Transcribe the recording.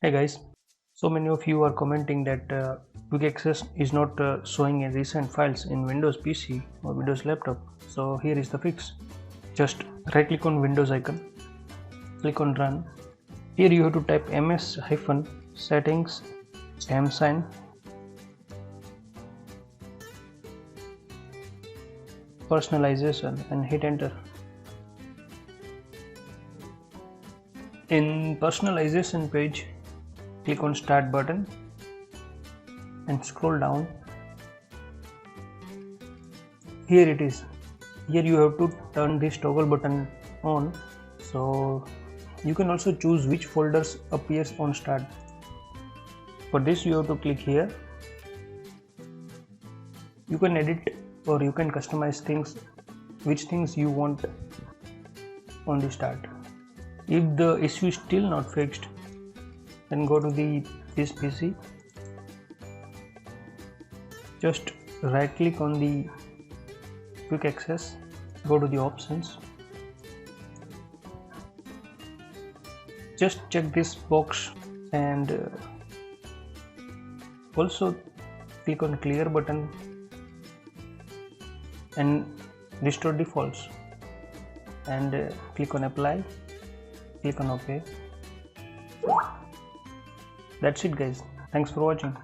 Hey guys, so many of you are commenting that Quick Access is not showing in recent files in Windows PC or Windows laptop. So here is the fix. Just right click on Windows icon, click on Run. Here you have to type ms-settings sign personalization and hit enter. In personalization page, click on Start button and scroll down. Here it is. Here you have to turn this toggle button on, so you can also choose which folders appears on Start. For this you have to click here. You can edit or you can customize things, which things you want on the Start. If the issue is still not fixed, then go to this PC. Just right click on the Quick Access, go to the options. Just check this box and also click on Clear button and restore defaults, and click on Apply, click on OK. That's it guys, thanks for watching.